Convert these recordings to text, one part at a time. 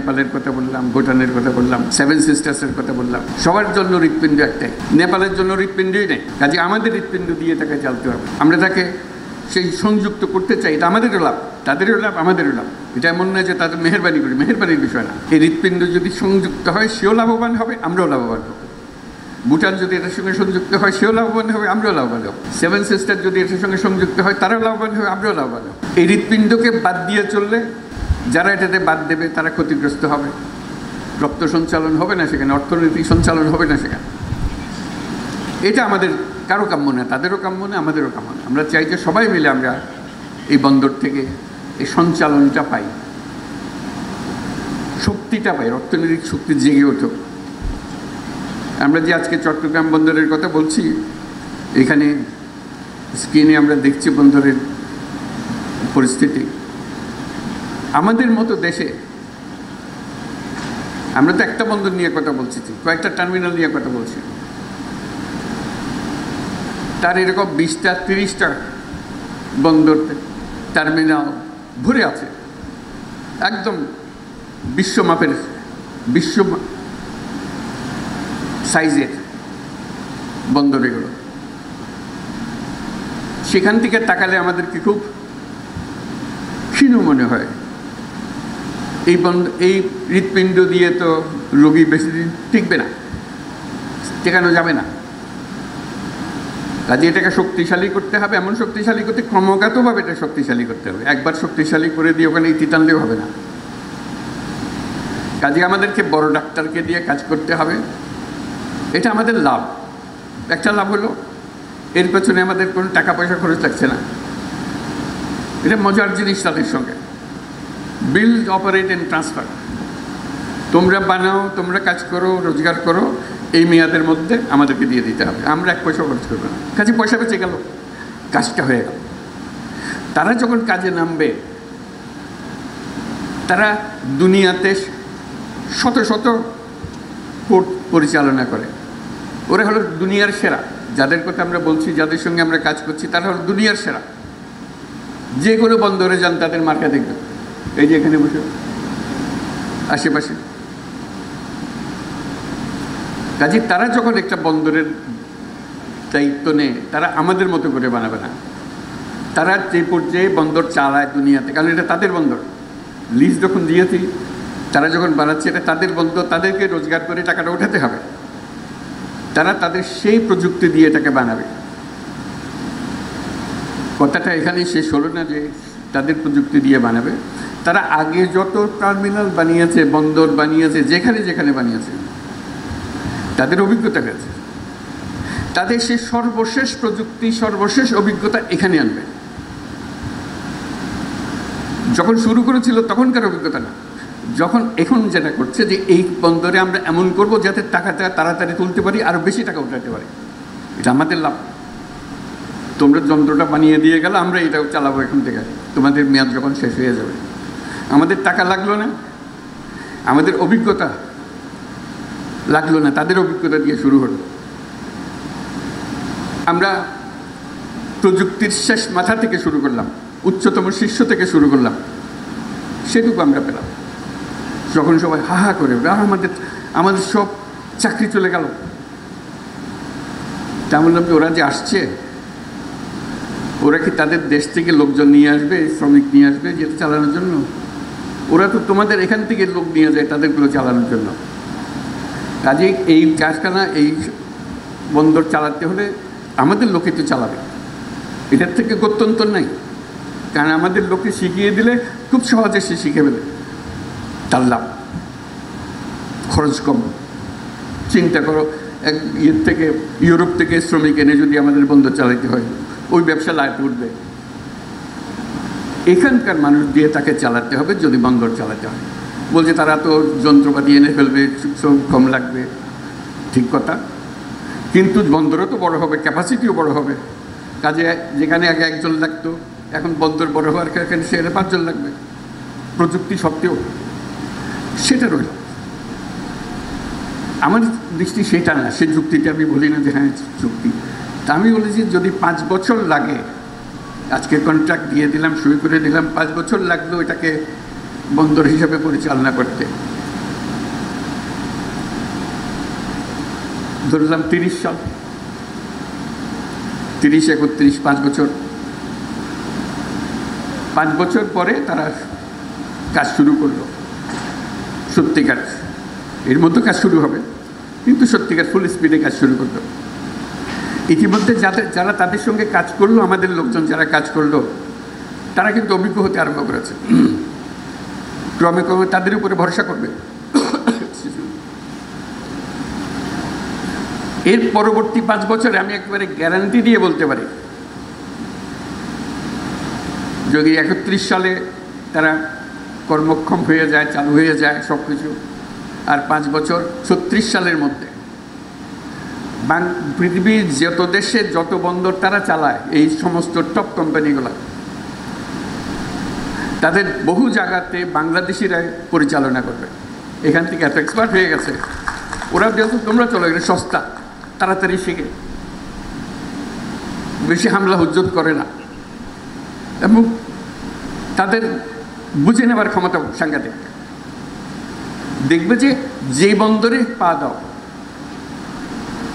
নেপালের কথা বললাম, ভুটানের কথা বললাম, সেভেন সিস্টার্সের কথা বললাম, সবার জন্য হৃৎপিণ্ড একটাই। নেপালের জন্য হৃৎপিণ্ডই নেই, কাজে আমাদের হৃৎপিণ্ড দিয়ে তাকে চালতে হবে। আমরা তাকে সেই সংযুক্ত করতে চাই, এটা আমাদেরও লাভ, তাদেরও লাভ, আমাদেরও লাভ। এটা এমন নয় যে তাদের মেহেরবানি করি, মেহেরবানির বিষয় না। এই হৃৎপিণ্ড যদি সংযুক্ত হয় সেও লাভবান হবে, আমরাও লাভবান হব। ভুটান যদি এটার সঙ্গে সংযুক্ত হয় সেও লাভবান হবে, আমরাও লাভবান হব। সেভেন সিস্টার যদি এটার সঙ্গে সংযুক্ত হয় তারাও লাভবান হবে, আমরাও লাভবান হব। এই হৃৎপিণ্ডকে বাদ দিয়ে চললে যারা এটাতে বাদ দেবে তারা ক্ষতিগ্রস্ত হবে। রক্ত সঞ্চালন হবে না সেখানে, অর্থনৈতিক সঞ্চালন হবে না সেখানে। এটা আমাদের কারো কাম্য না, তাদেরও কাম্য না, আমাদেরও কাম্য না। আমরা চাই যে সবাই মিলে আমরা এই বন্দর থেকে এই সঞ্চালনটা পাই, শক্তিটা পাই, অর্থনৈতিক শক্তি জেগে ওঠে। আমরা যে আজকে চট্টগ্রাম বন্দরের কথা বলছি, এখানে স্ক্রিনে আমরা দেখছি বন্দরের পরিস্থিতি। আমাদের মতো দেশে আমরা তো একটা বন্দর নিয়ে কথা বলছি, কয়েকটা টার্মিনাল নিয়ে কথা বলছি, তার এরকম 20টা 30টা বন্দর টার্মিনাল ভরে আছে, একদম বিশ্বমাপের, বিশ্ব সাইজের বন্দর এগুলো। সেখান থেকে তাকালে আমাদেরকে খুব ক্ষীণ মনে হয়। এই হৃৎপিণ্ড দিয়ে তো রোগী বেশি দিন টিকবে না, টেকানো যাবে না। কাজে এটাকে শক্তিশালী করতে হবে, এমন শক্তিশালী করতে ক্রমাগতভাবে এটা শক্তিশালী করতে হবে। একবার শক্তিশালী করে দিয়ে ওখানে ইতি টানলেও হবে না। কাজে আমাদেরকে বড় ডাক্তারকে দিয়ে কাজ করতে হবে। এটা আমাদের লাভ। একটা লাভ হলো এর পেছনে আমাদের কোনো টাকা পয়সা খরচ লাগছে না। এটা মজার জিনিস তাদের সঙ্গে। Build, operate and transfer. তোমরা বানাও, তোমরা কাজ করো, রোজগার করো, এই মেয়াদের মধ্যে আমাদেরকে দিয়ে দিতে হবে, আমরা এক পয়সা খরচ করবো না। কাজে পয়সা বেঁচে গেল, কাজটা হয়ে গেল। তারা যখন কাজে নামবে, তারা দুনিয়াতে শত শত কোর্ট পরিচালনা করে। ওরা হলো দুনিয়ার সেরা। যাদের কথা আমরা বলছি, যাদের সঙ্গে আমরা কাজ করছি, তারা হলো দুনিয়ার সেরা। যে কোনো বন্দরে যান তাদের মার্কা দেখবে, এই যে এখানে বসে আশেপাশে। কাজে তারা যখন একটা বন্দরের দায়িত্ব নেয়, তারা আমাদের মতো করে বানাবে না। তারা যে পর্যায়ে বন্দর চালায় দুনিয়াতে, কারণ এটা তাদের বন্দর, লিজ যখন দিয়েছি, তারা যখন বানাচ্ছে এটা তাদের বন্দর, তাদেরকে রোজগার করে টাকাটা ওঠাতে হবে। তারা তাদের সেই প্রযুক্তি দিয়ে এটাকে বানাবে। কথাটা এখানেই শেষ হলো না যে তাদের প্রযুক্তি দিয়ে বানাবে। তারা আগে যত টার্মিনাল বানিয়েছে, বন্দর বানিয়েছে, যেখানে যেখানে বানিয়েছে, তাদের অভিজ্ঞতা গেছে। তাদের সে সর্বশেষ প্রযুক্তি, সর্বশেষ অভিজ্ঞতা এখানে আনবে। যখন শুরু করেছিল তখনকার অভিজ্ঞতা না, যখন এখন যেটা করছে যে এই বন্দরে আমরা এমন করব যাতে টাকাটা তাড়াতাড়ি তুলতে পারি, আরও বেশি টাকা উঠাতে পারি। এটা আমাদের লাভ। তোমরা যন্ত্রটা বানিয়ে দিয়ে গেলে, আমরা এটাও চালাবো এখান থেকে, তোমাদের মেয়াদ যখন শেষ হয়ে যাবে। আমাদের টাকা লাগলো না, আমাদের অভিজ্ঞতা লাগলো না, তাদের অভিজ্ঞতা দিয়ে শুরু হলো। আমরা প্রযুক্তির শেষ মাথা থেকে শুরু করলাম, উচ্চতম শীর্ষ থেকে শুরু করলাম, সেটুকু আমরা পেলাম। যখন সবাই হা হা করে আমাদের সব চাকরি চলে গেল, তা বললাম যে ওরা যে আসছে, ওরা কি তাদের দেশ থেকে লোকজন নিয়ে আসবে, শ্রমিক নিয়ে আসবে যেটা চালানোর জন্য? ওরা তো তোমাদের এখান থেকে লোক নিয়ে যায় তাদেরগুলো চালানোর জন্য। কাজেই এই কারখানা, এই বন্দর চালাতে হলে আমাদের লোকে তো চালাবে, এটার থেকে গত্যন্তর নাই। কারণ আমাদের লোককে শিখিয়ে দিলে খুব সহজে সে শিখে ফেলে, তার লাভ, খরচ কম। চিন্তা করো, এক থেকে ইউরোপ থেকে শ্রমিক এনে যদি আমাদের বন্দর চালাতে হয়, ওই ব্যবসা লাভ উঠবে। এখানকার মানুষ দিয়ে তাকে চালাতে হবে যদি বন্দর চালাতে হয়। বলছে তারা তো যন্ত্রপাতি এনে ফেলবে, শ্রম কম লাগবে, ঠিক কথা, কিন্তু বন্দরও তো বড় হবে, ক্যাপাসিটিও বড় হবে। কাজে যেখানে আগে একজন লাগতো, এখন বন্দর বড় হওয়ার কারণে সেখানে 5 জন লাগবে, প্রযুক্তি সত্ত্বেও। সেটা রইল। আমার দৃষ্টি সেটা না, সে যুক্তিটা আমি বলি না যে হ্যাঁ যুক্তি। তা আমি বলেছি যদি 5 বছর লাগে, আজকে কন্ট্রাক্ট দিয়ে দিলাম, সই করে দিলাম, 5 বছর লাগলো এটাকে বন্দর হিসাবে পরিচালনা করতে, ধরলাম 30 সাল, 30, 31, 5 বছর। 5 বছর পরে তারা কাজ শুরু করলো, সত্যিকার। এর মধ্যে কাজ শুরু হবে, কিন্তু সত্যিকার ফুল স্পিডে কাজ শুরু করলো। ইতিমধ্যে যারা তাদের সঙ্গে কাজ করলো, আমাদের লোকজন যারা কাজ করলো, তারা কিন্তু অভিজ্ঞ হতে আরম্ভ করেছে। ক্রমে ক্রমে তাদের উপরে ভরসা করবে। এর পরবর্তী 5 বছরে আমি একেবারে গ্যারান্টি দিয়ে বলতে পারি, যদি 31 সালে তারা কর্মক্ষম হয়ে যায়, চালু হয়ে যায় সব কিছু, আর 5 বছর 36 সালের মধ্যে পৃথিবীর যত দেশে যত বন্দর তারা চালায়, এই সমস্ত টপ কোম্পানিগুলো, তাদের বহু জায়গাতে বাংলাদেশিরা পরিচালনা করবে। এখান থেকে এত এক্সপার্ট হয়ে গেছে, ওরা যেহেতু তোমরা চলো, এটা সস্তা, তাড়াতাড়ি শিখে, বেশি হামলা হুজ্জত করে না, এবং তাদের বুঝে নেবার ক্ষমতা সাংঘাতিক। দেখবে যে বন্দরে পা দাও,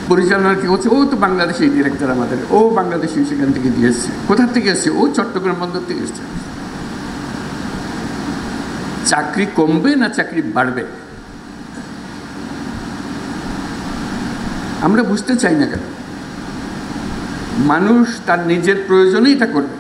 পরিচালনা কি হচ্ছে, ও তো বাংলাদেশি ডিরেক্টর আমাদের, ও বাংলাদেশি সেখান থেকে দিয়ে এসছে। কোথার থেকে এসছে? ও চট্টগ্রাম বন্দর থেকে এসছে। চাকরি কমবে না চাকরি বাড়বে? আমরা বুঝতে চাই না কেন? মানুষ তার নিজের প্রয়োজনেই এটা করবে।